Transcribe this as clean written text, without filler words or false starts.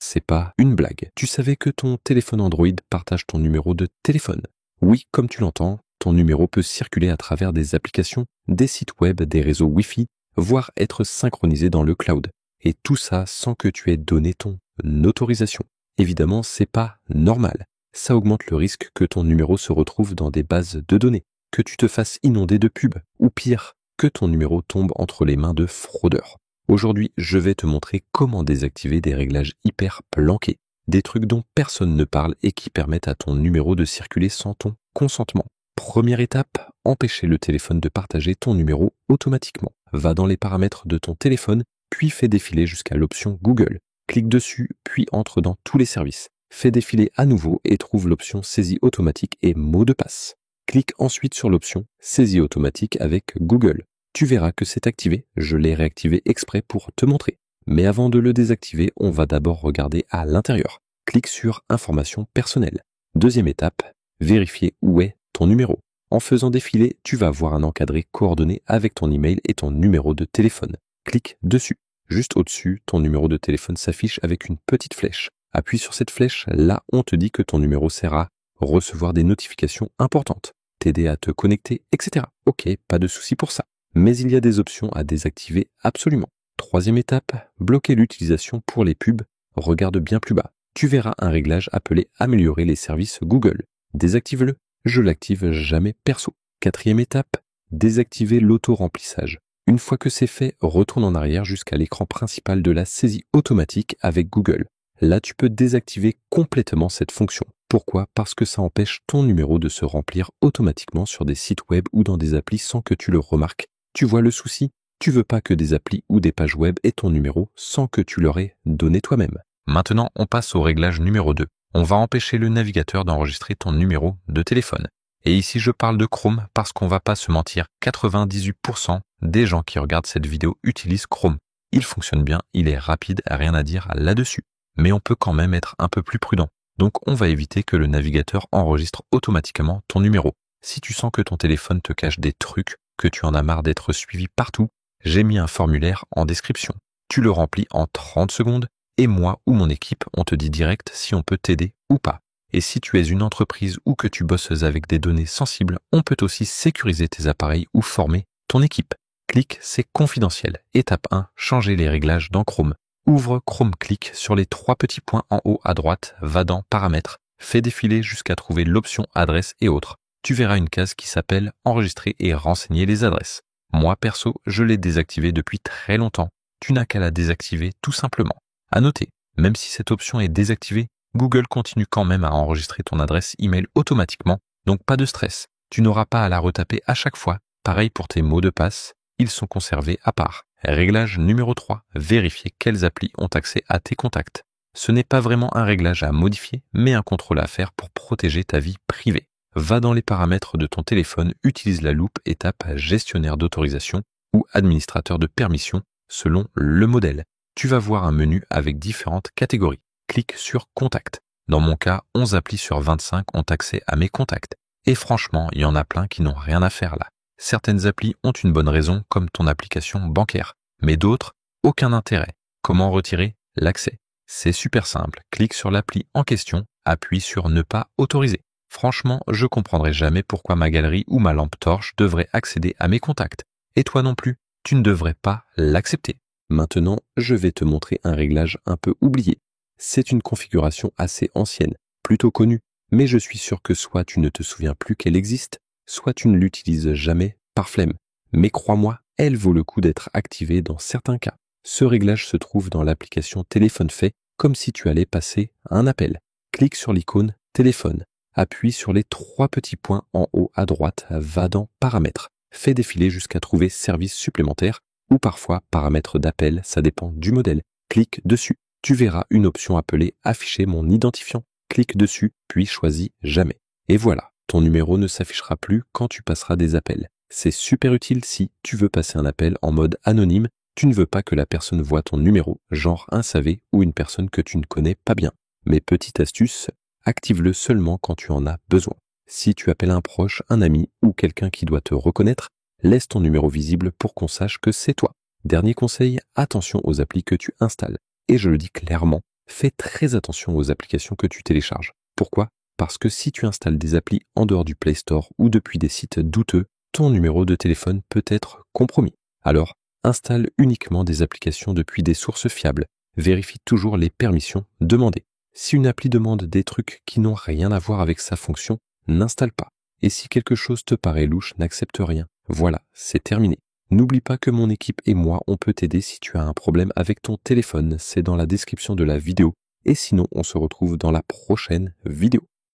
C'est pas une blague. Tu savais que ton téléphone Android partage ton numéro de téléphone? Oui, comme tu l'entends, ton numéro peut circuler à travers des applications, des sites web, des réseaux Wi-Fi, voire être synchronisé dans le cloud. Et tout ça sans que tu aies donné ton autorisation. Évidemment, c'est pas normal. Ça augmente le risque que ton numéro se retrouve dans des bases de données, que tu te fasses inonder de pubs, ou pire, que ton numéro tombe entre les mains de fraudeurs. Aujourd'hui, je vais te montrer comment désactiver des réglages hyper planqués, des trucs dont personne ne parle et qui permettent à ton numéro de circuler sans ton consentement. Première étape, empêcher le téléphone de partager ton numéro automatiquement. Va dans les paramètres de ton téléphone, puis fais défiler jusqu'à l'option Google. Clique dessus, puis entre dans tous les services. Fais défiler à nouveau et trouve l'option saisie automatique et mot de passe. Clique ensuite sur l'option saisie automatique avec Google. Tu verras que c'est activé, je l'ai réactivé exprès pour te montrer. Mais avant de le désactiver, on va d'abord regarder à l'intérieur. Clique sur Informations personnelles. Deuxième étape, vérifier où est ton numéro. En faisant défiler, tu vas voir un encadré coordonné avec ton email et ton numéro de téléphone. Clique dessus. Juste au-dessus, ton numéro de téléphone s'affiche avec une petite flèche. Appuie sur cette flèche, là on te dit que ton numéro sert à recevoir des notifications importantes, t'aider à te connecter, etc. Ok, pas de souci pour ça. Mais il y a des options à désactiver absolument. Troisième étape, bloquer l'utilisation pour les pubs. Regarde bien plus bas. Tu verras un réglage appelé Améliorer les services Google. Désactive-le. Je l'active jamais perso. Quatrième étape, désactiver l'auto-remplissage. Une fois que c'est fait, retourne en arrière jusqu'à l'écran principal de la saisie automatique avec Google. Là, tu peux désactiver complètement cette fonction. Pourquoi? Parce que ça empêche ton numéro de se remplir automatiquement sur des sites web ou dans des applis sans que tu le remarques. Tu vois le souci? Tu veux pas que des applis ou des pages web aient ton numéro sans que tu leur aies donné toi-même. Maintenant, on passe au réglage numéro 2. On va empêcher le navigateur d'enregistrer ton numéro de téléphone. Et ici, je parle de Chrome parce qu'on va pas se mentir, 98% des gens qui regardent cette vidéo utilisent Chrome. Il fonctionne bien, il est rapide, rien à dire là-dessus. Mais on peut quand même être un peu plus prudent. Donc on va éviter que le navigateur enregistre automatiquement ton numéro. Si tu sens que ton téléphone te cache des trucs, que tu en as marre d'être suivi partout, j'ai mis un formulaire en description. Tu le remplis en 30 secondes et moi ou mon équipe, on te dit direct si on peut t'aider ou pas. Et si tu es une entreprise ou que tu bosses avec des données sensibles, on peut aussi sécuriser tes appareils ou former ton équipe. Clique, c'est confidentiel. Étape 1, changer les réglages dans Chrome. Ouvre Chrome, clique sur les 3 petits points en haut à droite, va dans Paramètres, fais défiler jusqu'à trouver l'option Adresse et autres. Tu verras une case qui s'appelle Enregistrer et renseigner les adresses. Moi, perso, je l'ai désactivé depuis très longtemps. Tu n'as qu'à la désactiver tout simplement. À noter, même si cette option est désactivée, Google continue quand même à enregistrer ton adresse email automatiquement, donc pas de stress. Tu n'auras pas à la retaper à chaque fois. Pareil pour tes mots de passe, ils sont conservés à part. Réglage numéro 3, vérifier quelles applis ont accès à tes contacts. Ce n'est pas vraiment un réglage à modifier, mais un contrôle à faire pour protéger ta vie privée. Va dans les paramètres de ton téléphone, utilise la loupe et tape gestionnaire d'autorisation ou administrateur de permission selon le modèle. Tu vas voir un menu avec différentes catégories. Clique sur Contacts. Dans mon cas, 11 applis sur 25 ont accès à mes contacts. Et franchement, il y en a plein qui n'ont rien à faire là. Certaines applis ont une bonne raison, comme ton application bancaire, mais d'autres, aucun intérêt. Comment retirer l'accès? C'est super simple. Clique sur l'appli en question, appuie sur Ne pas autoriser. Franchement, je comprendrai jamais pourquoi ma galerie ou ma lampe torche devrait accéder à mes contacts. Et toi non plus, tu ne devrais pas l'accepter. Maintenant, je vais te montrer un réglage un peu oublié. C'est une configuration assez ancienne, plutôt connue, mais je suis sûr que soit tu ne te souviens plus qu'elle existe, soit tu ne l'utilises jamais par flemme. Mais crois-moi, elle vaut le coup d'être activée dans certains cas. Ce réglage se trouve dans l'application Téléphone fait, comme si tu allais passer un appel. Clique sur l'icône Téléphone. Appuie sur les 3 petits points en haut à droite, va dans Paramètres. Fais défiler jusqu'à trouver Services supplémentaires ou parfois Paramètres d'appel, ça dépend du modèle. Clique dessus. Tu verras une option appelée Afficher mon identifiant. Clique dessus, puis choisis Jamais. Et voilà, ton numéro ne s'affichera plus quand tu passeras des appels. C'est super utile si tu veux passer un appel en mode anonyme, tu ne veux pas que la personne voie ton numéro, genre un SAV ou une personne que tu ne connais pas bien. Mais petite astuce, active-le seulement quand tu en as besoin. Si tu appelles un proche, un ami ou quelqu'un qui doit te reconnaître, laisse ton numéro visible pour qu'on sache que c'est toi. Dernier conseil, attention aux applis que tu installes. Et je le dis clairement, Fais très attention aux applications que tu télécharges. Pourquoi? Parce que si tu installes des applis en dehors du Play Store ou depuis des sites douteux, ton numéro de téléphone peut être compromis. Alors, installe uniquement des applications depuis des sources fiables. Vérifie toujours les permissions demandées. Si une appli demande des trucs qui n'ont rien à voir avec sa fonction, n'installe pas. Et si quelque chose te paraît louche, n'accepte rien. Voilà, c'est terminé. N'oublie pas que mon équipe et moi, on peut t'aider si tu as un problème avec ton téléphone. C'est dans la description de la vidéo. Et sinon, on se retrouve dans la prochaine vidéo.